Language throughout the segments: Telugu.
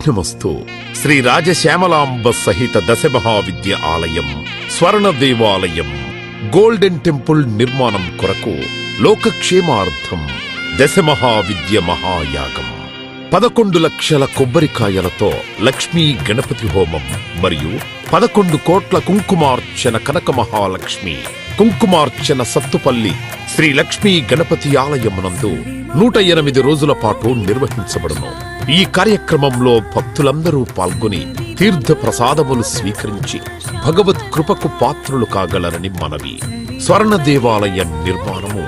శుభాభ్యుమస్తు. శ్రీ రాజశ్యామలాంబ సహిత దశమహావిద్య ఆలయం, స్వర్ణ దేవాలయం, గోల్డెన్ టెంపుల్ నిర్మాణం కొరకు లోకక్షేమార్థం దశమహావిద్య మహాయాగం. 11 లక్షల కొబ్బరికాయలతో లక్ష్మీ గణపతి హోమం మరియు 11 కోట్ల కుంకుమార్చన కనక మహాలక్ష్మి కుంకుమార్చన సత్తుపల్లి శ్రీ లక్ష్మీ గణపతి ఆలయమునందు 108 రోజుల పాటు నిర్వహించబడును. ఈ కార్యక్రమంలో భక్తులందరూ పాల్గొని తీర్థ ప్రసాదములు స్వీకరించి భగవత్ కృపకు పాత్రులు కాగలరని మనవి. స్వర్ణ దేవాలయ నిర్మాణము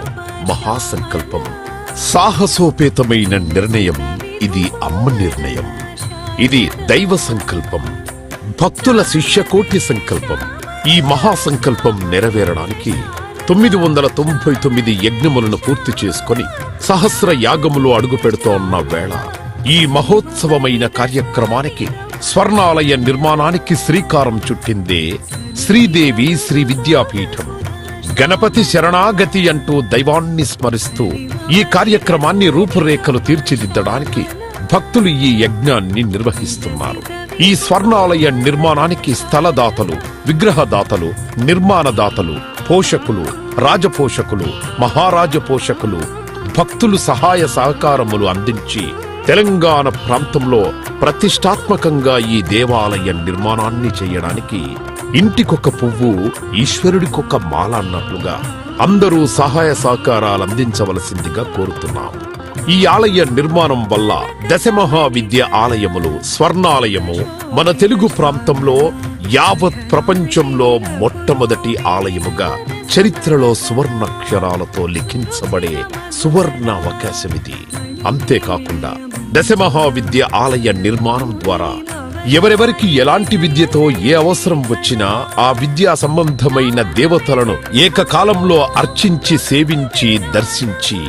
మహాసంకల్పం, సాహసోపేతమైన నిర్ణయం. ఇది అమ్మ నిర్ణయం. ఇది దైవ సంకల్పం, భక్తుల శిష్యకోటి సంకల్పం. ఈ మహాసంకల్పం నెరవేరడానికి 999 యజ్ఞములను పూర్తి చేసుకుని సహస్ర యాగములు అడుగు పెడుతోన్న వేళ ఈ మహోత్సవమైన కార్యక్రమానికి స్వర్ణాలయ నిర్మాణానికి శ్రీకారం చుట్టిందే శ్రీదేవి శ్రీ విద్యాపీఠం. గణపతి శరణాగతి అంటూ దైవాన్ని స్మరిస్తూ ఈ కార్యక్రమాన్ని రూపురేఖలు తీర్చిదిద్దడానికి భక్తులు ఈ యజ్ఞాన్ని నిర్వహిస్తున్నారు. ఈ స్వర్ణాలయ నిర్మాణానికి స్థలదాతలు, విగ్రహదాతలు, నిర్మాణదాతలు, పోషకులు, రాజపోషకులు, మహారాజ పోషకులు, భక్తులు సహాయ సహకారములు అందించి తెలంగాణ ప్రాంతంలో ప్రతిష్టాత్మకంగా ఈ దేవాలయ నిర్మాణాన్ని చేయడానికి ఇంటికొక పువ్వు ఈశ్వరుడికొక మాల అన్నట్లుగా అందరూ సహాయ సహకారాలు అందించవలసిందిగా కోరుతున్నాం. ఈ ఆలయ నిర్మాణం వల్ల దశమహావిద్య ఆలయములు, స్వర్ణాలయము మన తెలుగు ప్రాంతంలో యావత్ ప్రపంచంలో మొట్టమొదటి ఆలయముగా చరిత్రలో సువర్ణాక్షరాలతో లిఖించబడే సువర్ణ అవకాశమిది. అంతేకాకుండా దశమహావిద్య ఆలయ నిర్మాణం ద్వారా ఎవరెవరికి ఎలాంటి విద్యతో ఏ అవసరం వచ్చినా ఆ విద్యా సంబంధమైన దేవతలను ఏకకాలంలో అర్చించి, సేవించి, దర్శించి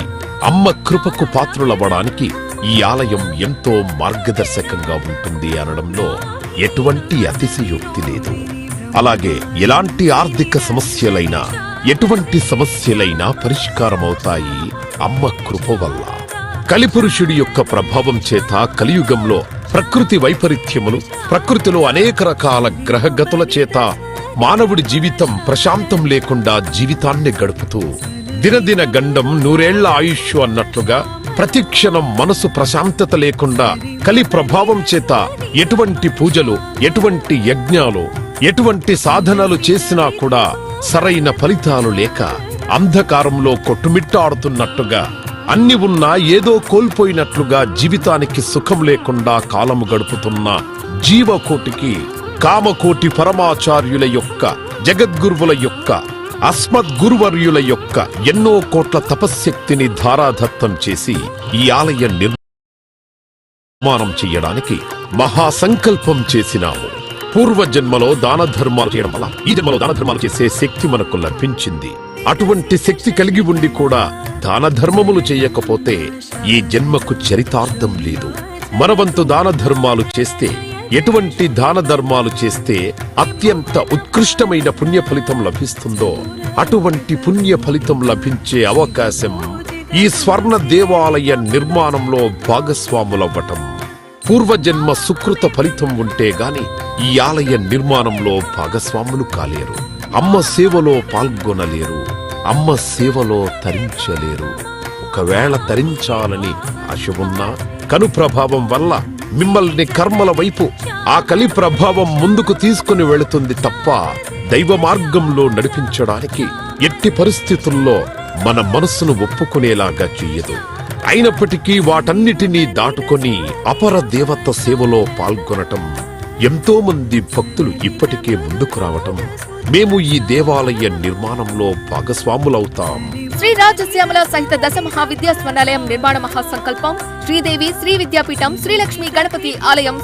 అమ్మ కృపకు పాత్రులవ్వడానికి ఈ ఆలయం ఎంతో మార్గదర్శకంగా ఉంటుంది అనడంలో ఎటువంటి అతిశయోక్తి లేదు. అలాగే ఎలాంటి ఆర్థిక సమస్యలైనా, ఎటువంటి సమస్యలైనా పరిష్కారమవుతాయి అమ్మ కృప వల్ల. కలిపురుషుడి యొక్క ప్రభావం చేత కలియుగంలో ప్రకృతి వైపరీత్యములు, ప్రకృతిలో అనేక రకాల గ్రహగతుల చేత మానవుడి జీవితం ప్రశాంతం లేకుండా జీవితాన్ని గడుపుతూ దినదిన గండం 100 ఏళ్ల ఆయుష్ అన్నట్లుగా ప్రతిక్షణం మనసు ప్రశాంతత లేకుండా కలి ప్రభావం చేత ఎటువంటి పూజలు, ఎటువంటి యజ్ఞాలు, ఎటువంటి సాధనలు చేసినా కూడా సరైన ఫలితాలు లేక అంధకారంలో కొట్టుమిట్టాడుతున్నట్టుగా, అన్ని ఉన్నా ఏదో కోల్పోయినట్లుగా జీవితానికి సుఖం లేకుండా కాలము గడుపుతున్న జీవకోటికి కామకోటి పరమాచార్యుల యొక్క, జగద్గురువుల యొక్క, అస్మద్గురువర్యుల యొక్క ఎన్నో కోట్ల తపశ్శక్తిని ధారాదత్తం చేసి ఈ ఆలయ నిర్మాణం చెయ్యడానికి మహాసంకల్పం చేసినాము. పూర్వజన్మలో దాన ధర్మాలు చేయడం వల్ల ఈ జన్మలో దాన ధర్మాలు చేసే శక్తి మనకు లభించింది. అటువంటి శక్తి కలిగి ఉండి కూడా దాన ధర్మములు చేయకపోతే ఈ జన్మకు చరితార్థం లేదు. మనవంతు దాన ధర్మాలు చేస్తే, ఎటువంటి దాన ధర్మాలు చేస్తే అత్యంత ఉత్కృష్టమైన పుణ్య ఫలితం లభిస్తుందో అటువంటి పుణ్య ఫలితం లభించే అవకాశం ఈ స్వర్ణ దేవాలయ నిర్మాణంలో భాగస్వాములవ్వటం. పూర్వజన్మ సుకృత ఫలితం ఉంటే గాని ఈ ఆలయ నిర్మాణంలో భాగస్వాములు కాలేరు, అమ్మ సేవలో పాల్గొనలేరు, అమ్మ సేవలో తరించలేరు. ఒకవేళ తరించాలని ఆశ ఉన్నా కను ప్రభావం వల్ల మిమ్మల్ని కర్మల వైపు ఆ కలి ప్రభావం ముందుకు తీసుకుని వెళుతుంది తప్ప దైవ మార్గంలో నడిపించడానికి ఎట్టి పరిస్థితుల్లో మన మనస్సును ఒప్పుకునేలాగా చెయ్యదు. అయినప్పటికీ వాటన్నిటినీ దాటుకొని అపర దేవత సేవలో పాల్గొనటం, ఎంతో మంది భక్తులు ఇప్పటికే ముందుకు రావటం, మేము ఈ దేవాలయ నిర్మాణంలో భాగస్వాములవుతాం. శ్రీ రాజశ్యామల సహిత దశమహావిద్యా స్వర్ణాలయం నిర్మాణ మహాసంకల్పం శ్రీదేవి శ్రీ విద్యాపీఠం శ్రీ లక్ష్మీ గణపతి ఆలయం